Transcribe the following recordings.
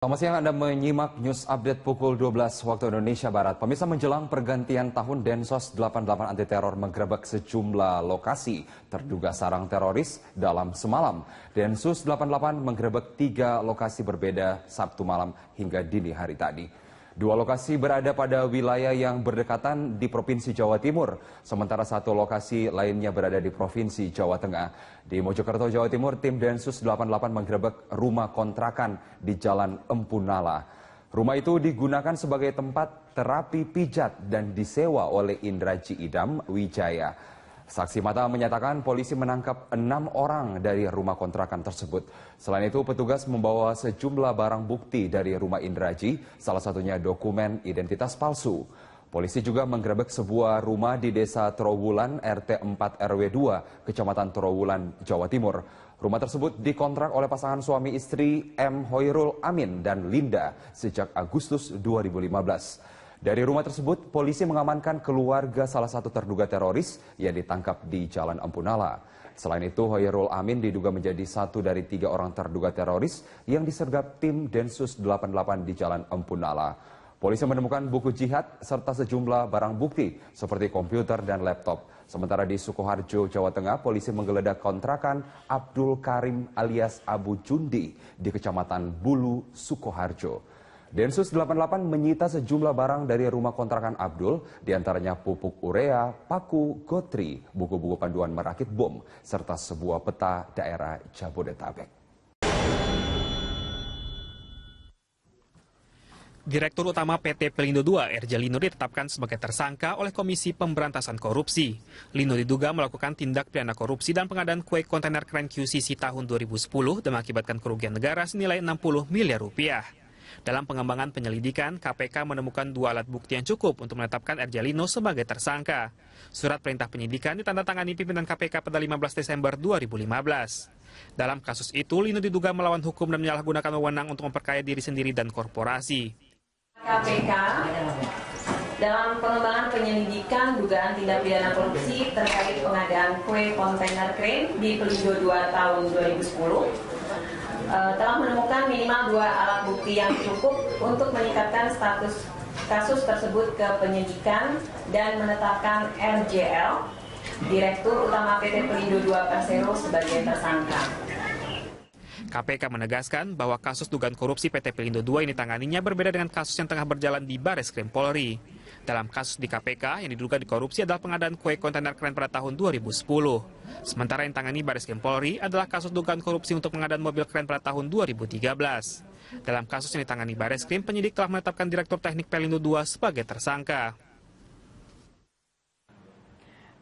Selamat siang, Anda menyimak News Update pukul 12 waktu Indonesia Barat. Pemirsa, menjelang pergantian tahun, Densus 88 anti teror menggerebek sejumlah lokasi terduga sarang teroris dalam semalam. Densus 88 menggerebek 3 lokasi berbeda Sabtu malam hingga dini hari tadi. 2 lokasi berada pada wilayah yang berdekatan di Provinsi Jawa Timur, sementara 1 lokasi lainnya berada di Provinsi Jawa Tengah. Di Mojokerto, Jawa Timur, tim Densus 88 menggerebek rumah kontrakan di Jalan Empu Nala. Rumah itu digunakan sebagai tempat terapi pijat dan disewa oleh Indraji Idam Wijaya. Saksi mata menyatakan polisi menangkap 6 orang dari rumah kontrakan tersebut. Selain itu, petugas membawa sejumlah barang bukti dari rumah Indraji, salah satunya dokumen identitas palsu. Polisi juga menggerebek sebuah rumah di Desa Trowulan, RT 4 RW 2, Kecamatan Trowulan, Jawa Timur. Rumah tersebut dikontrak oleh pasangan suami istri M. Hoirul Amin dan Linda sejak Agustus 2015. Dari rumah tersebut, polisi mengamankan keluarga salah satu terduga teroris yang ditangkap di Jalan Empu Nala. Selain itu, Hoirul Amin diduga menjadi satu dari 3 orang terduga teroris yang disergap tim Densus 88 di Jalan Empu Nala. Polisi menemukan buku jihad serta sejumlah barang bukti seperti komputer dan laptop. Sementara di Sukoharjo, Jawa Tengah, polisi menggeledah kontrakan Abdul Karim alias Abu Jundi di Kecamatan Bulu, Sukoharjo. Densus 88 menyita sejumlah barang dari rumah kontrakan Abdul, diantaranya pupuk urea, paku, gotri, buku-buku panduan merakit bom, serta sebuah peta daerah Jabodetabek. Direktur Utama PT Pelindo II, RJ Lino, ditetapkan sebagai tersangka oleh Komisi Pemberantasan Korupsi. Lino diduga melakukan tindak pidana korupsi dan pengadaan kue kontainer keren QCC tahun 2010 dan mengakibatkan kerugian negara senilai 60 miliar rupiah. Dalam pengembangan penyelidikan, KPK menemukan 2 alat bukti yang cukup untuk menetapkan RJ Lino sebagai tersangka. Surat perintah penyidikan ditandatangani pimpinan KPK pada 15 Desember 2015. Dalam kasus itu, Lino diduga melawan hukum dan menyalahgunakan wewenang untuk memperkaya diri sendiri dan korporasi. KPK dalam pengembangan penyelidikan dugaan tindak pidana korupsi terkait pengadaan kue kontainer keren di Pelindo II tahun 2010 telah menemukan minimal 2 alat bukti yang cukup untuk meningkatkan status kasus tersebut ke penyidikan dan menetapkan RJL, Direktur Utama PT Pelindo II Persero, sebagai tersangka. KPK menegaskan bahwa kasus dugaan korupsi PT Pelindo II ini tanganinya berbeda dengan kasus yang tengah berjalan di Bareskrim Polri. Dalam kasus di KPK yang diduga dikorupsi adalah pengadaan kue kontainer keren pada tahun 2010. Sementara yang tangani Bareskrim Polri adalah kasus dugaan korupsi untuk pengadaan mobil keren pada tahun 2013. Dalam kasus yang ditangani Bareskrim, penyidik telah menetapkan Direktur Teknik Pelindo II sebagai tersangka.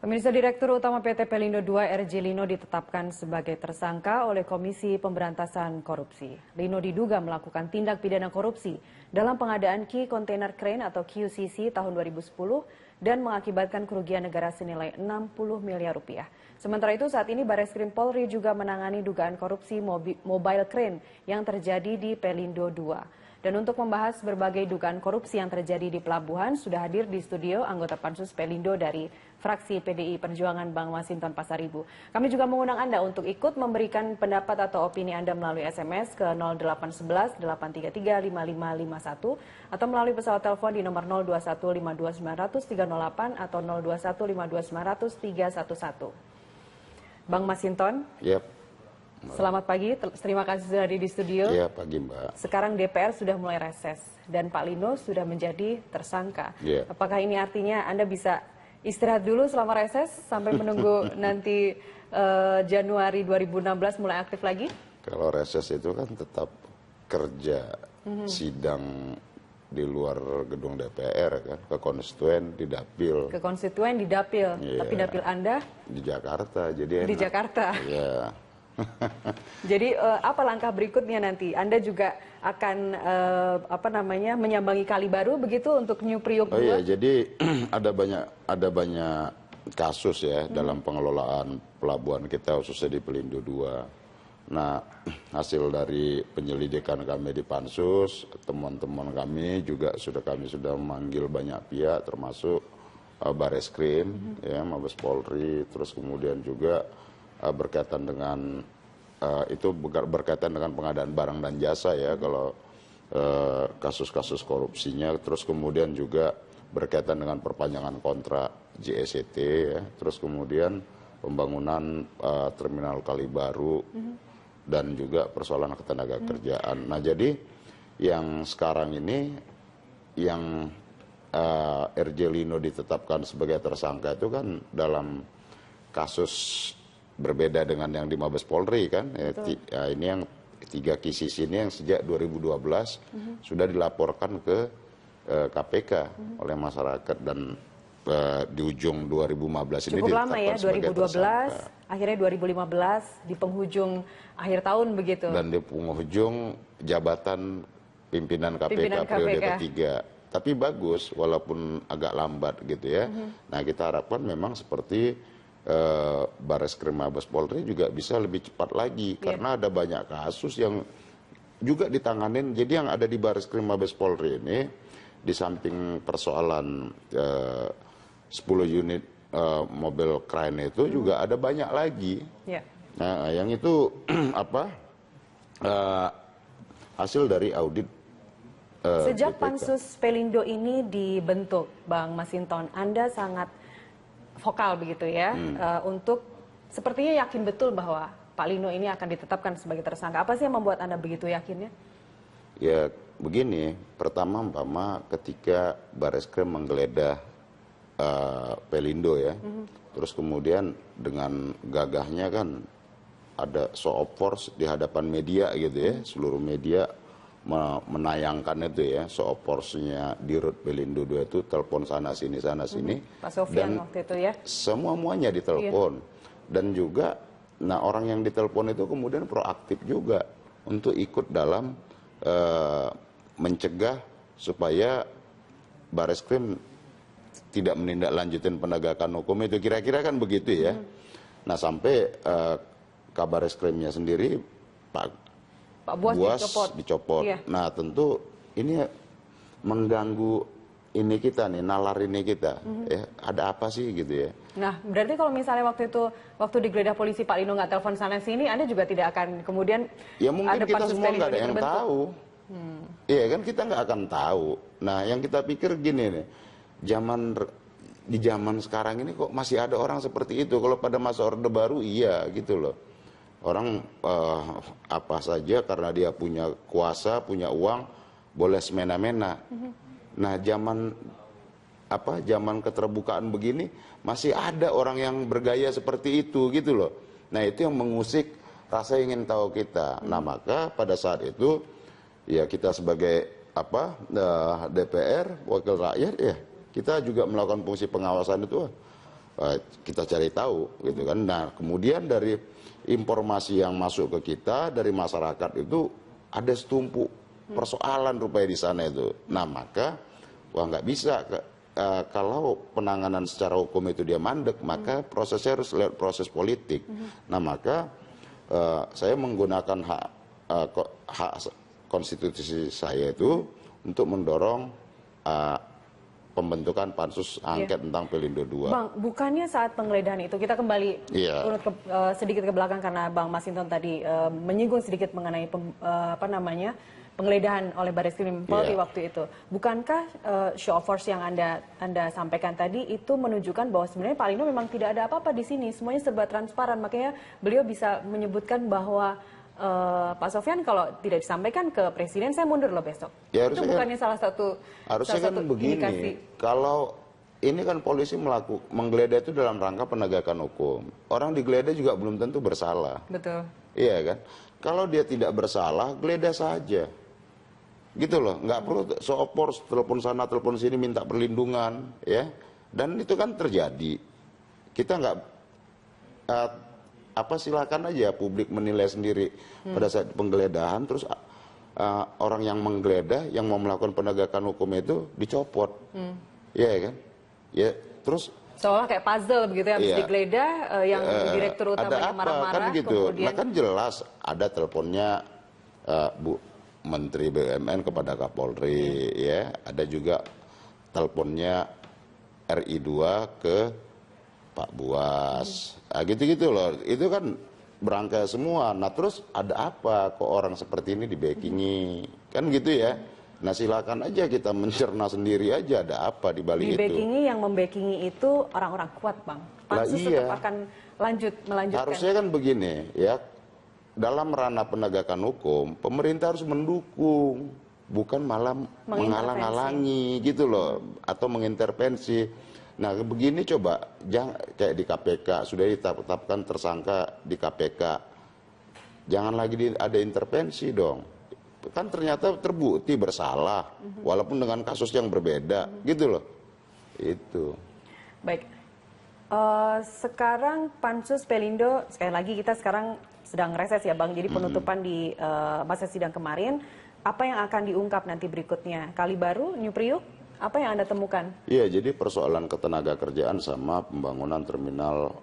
Pemirsa, Direktur Utama PT Pelindo II, RJ Lino, ditetapkan sebagai tersangka oleh Komisi Pemberantasan Korupsi. Lino diduga melakukan tindak pidana korupsi dalam pengadaan key container crane atau QCC tahun 2010 dan mengakibatkan kerugian negara senilai 60 miliar rupiah. Sementara itu, saat ini Bareskrim Polri juga menangani dugaan korupsi mobile crane yang terjadi di Pelindo II. Dan untuk membahas berbagai dugaan korupsi yang terjadi di pelabuhan, sudah hadir di studio anggota Pansus Pelindo dari fraksi PDI Perjuangan Bang Masinton Pasaribu. Kami juga mengundang Anda untuk ikut memberikan pendapat atau opini Anda melalui SMS ke 0811 833 5551 atau melalui pesawat telepon di nomor 021 52 900 308 atau 021 52 900 311. Bang Masinton. Yep. Selamat pagi, terima kasih sudah hadir di studio. Iya, pagi Mbak. Sekarang DPR sudah mulai reses dan Pak Lino sudah menjadi tersangka. Yeah. Apakah ini artinya Anda bisa istirahat dulu selama reses sampai menunggu nanti Januari 2016 mulai aktif lagi? Kalau reses itu kan tetap kerja, sidang di luar gedung DPR kan, ke konstituen di Dapil. Ke konstituen di Dapil, Yeah. tapi Dapil Anda? Di Jakarta, jadi enak. Di Jakarta? Iya. Jadi apa langkah berikutnya nanti? Anda juga akan menyambangi Kali Baru begitu untuk New Priok 2? Oh iya, jadi ada banyak kasus ya dalam pengelolaan pelabuhan kita khususnya di Pelindo II. Nah, hasil dari penyelidikan kami di Pansus, teman-teman kami juga kami sudah memanggil banyak pihak termasuk Bareskrim, ya, Mabes Polri, terus kemudian juga berkaitan dengan pengadaan barang dan jasa ya. Kalau kasus-kasus korupsinya, terus kemudian juga berkaitan dengan perpanjangan kontrak JSCT, ya, terus kemudian pembangunan terminal Kali Baru, dan juga persoalan ketenaga kerjaan. Nah, jadi yang sekarang ini yang RJ Lino ditetapkan sebagai tersangka itu kan dalam kasus berbeda dengan yang di Mabes Polri kan. Ya, ini yang 3 kasus ini yang sejak 2012 sudah dilaporkan ke KPK oleh masyarakat, dan di ujung 2015 ini cukup lama ya, sebagai 2012, tersangka. akhirnya 2015 di penghujung akhir tahun begitu. Dan di penghujung jabatan pimpinan KPK periode ketiga. Tapi bagus walaupun agak lambat gitu ya. Nah, kita harapkan memang seperti Bareskrim Mabes Polri juga bisa lebih cepat lagi, karena ada banyak kasus yang juga ditanganin. Jadi yang ada di Bareskrim Mabes Polri ini, di samping persoalan 10 unit mobil crane itu juga ada banyak lagi. Nah, yang itu hasil dari audit. Sejak BPK. Pansus Pelindo ini dibentuk, Bang Masinton, Anda sangat vokal begitu ya, untuk sepertinya yakin betul bahwa Pak Lino ini akan ditetapkan sebagai tersangka. Apa sih yang membuat Anda begitu yakinnya? Ya begini, pertama ketika Bareskrim menggeledah Pelindo ya, terus kemudian dengan gagahnya kan ada show of force di hadapan media gitu ya, seluruh media menayangkan itu ya, show of force-nya di Rut Pelindo 2 itu telepon sana sini Pak Sofyan waktu itu ya, semuanya ditelepon. Dan juga nah orang yang ditelepon itu kemudian proaktif juga untuk ikut dalam mencegah supaya Bareskrim tidak menindaklanjutin penegakan hukum itu, kira-kira kan begitu ya. Nah, sampai Kabar Eskrimnya sendiri Pak Buas dicopot. Nah, tentu ini mengganggu ini kita nih, nalar ini kita. Ya, ada apa sih gitu ya. Nah, berarti kalau misalnya waktu digeledah polisi Pak Lino nggak telepon sana sini, Anda juga tidak akan kemudian ya mungkin ada kita Pansus semua Pelindo nggak ada yang terbentuk. tahu. Iya kan, kita nggak akan tahu. Nah, yang kita pikir gini nih, di zaman sekarang ini kok masih ada orang seperti itu. Kalau pada masa Orde Baru iya gitu loh. Orang apa saja karena dia punya kuasa, punya uang, boleh semena-mena. Nah, zaman keterbukaan begini masih ada orang yang bergaya seperti itu gitu loh. Nah, itu yang mengusik rasa ingin tahu kita. Nah, maka pada saat itu ya kita sebagai DPR, wakil rakyat ya, kita juga melakukan fungsi pengawasan itu. Kita cari tahu gitu kan. Nah, kemudian dari informasi yang masuk ke kita dari masyarakat itu ada setumpuk persoalan rupanya di sana itu. Nah, maka nggak bisa kalau penanganan secara hukum itu dia mandek, maka prosesnya harus lewat proses politik. Nah, maka saya menggunakan hak konstitusi saya itu untuk mendorong pembentukan pansus angket tentang Pelindo 2. Bang, bukannya saat penggeledahan itu, kita kembali urut sedikit ke belakang karena Bang Masinton tadi menyinggung sedikit mengenai penggeledahan oleh Bareskrim Polri waktu itu. Bukankah show of force yang Anda sampaikan tadi itu menunjukkan bahwa sebenarnya Pak Lino memang tidak ada apa-apa di sini, semuanya serba transparan, makanya beliau bisa menyebutkan bahwa Pak Sofyan kalau tidak disampaikan ke Presiden saya mundur loh besok. Ya, itu bukannya salah satu harusnya kan begini, indikasi. Kalau ini kan polisi menggeledah itu dalam rangka penegakan hukum. Orang digeledah juga belum tentu bersalah. Betul. Iya kan? Kalau dia tidak bersalah, geledah saja. Gitu loh, nggak perlu show of force, telepon sana, telepon sini, minta perlindungan, ya. Dan itu kan terjadi. Kita nggak silakan aja publik menilai sendiri pada saat penggeledahan, terus orang yang menggeledah, yang mau melakukan penegakan hukum itu dicopot, ya kan? Ya, terus seolah kayak puzzle begitu ya, habis digeledah yang direktur utamanya marah-marah, kan gitu. kemudian Nah, kan jelas ada teleponnya Bu Menteri BUMN kepada Kapolri, ya. Ada juga teleponnya RI 2 ke Pak Buas. Nah, gitu-gitu loh. Itu kan berangkai semua. Nah, terus ada apa kok orang seperti ini di backingi? kan gitu ya. Nah silakan aja kita mencerna sendiri aja ada apa di balik itu. Yang membackingi itu orang-orang kuat, Bang. Pansus iya. tetap akan melanjutkan. Harusnya kan begini ya, dalam ranah penegakan hukum pemerintah harus mendukung, bukan malah menghalang-halangi gitu loh, atau mengintervensi. Nah begini coba, jangan kayak di KPK sudah ditetapkan tersangka di KPK, jangan lagi ada intervensi dong. Kan ternyata terbukti bersalah, walaupun dengan kasus yang berbeda, gitu loh. Itu. Baik. Sekarang Pansus Pelindo, sekali lagi kita sekarang sedang reses ya Bang, jadi penutupan di masa sidang kemarin. Apa yang akan diungkap nanti berikutnya? Kali baru, New Priok, apa yang Anda temukan? Iya, jadi persoalan ketenaga kerjaan sama pembangunan terminal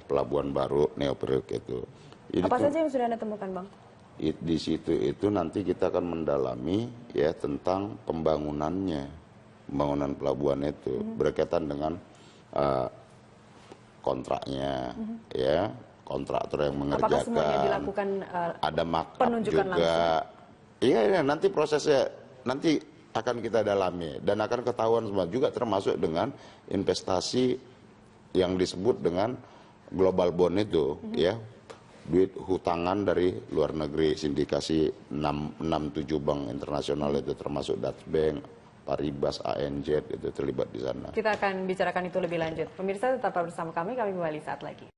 pelabuhan baru Neo Priok itu. Apa saja yang sudah Anda temukan, Bang? Di situ itu nanti kita akan mendalami ya tentang pembangunannya, pembangunan pelabuhan itu berkaitan dengan kontraknya, ya kontraktor yang mengerjakan. Apakah semuanya dilakukan ada markup penunjukan juga. Langsung? Iya, nanti prosesnya nanti akan kita dalami dan akan ketahuan semua juga termasuk dengan investasi yang disebut dengan global bond itu, ya. Duit hutangan dari luar negeri, sindikasi 6-7 bank internasional itu termasuk Dutch Bank, Paribas, ANZ itu terlibat di sana. Kita akan bicarakan itu lebih lanjut. Pemirsa tetap bersama kami kembali saat lagi.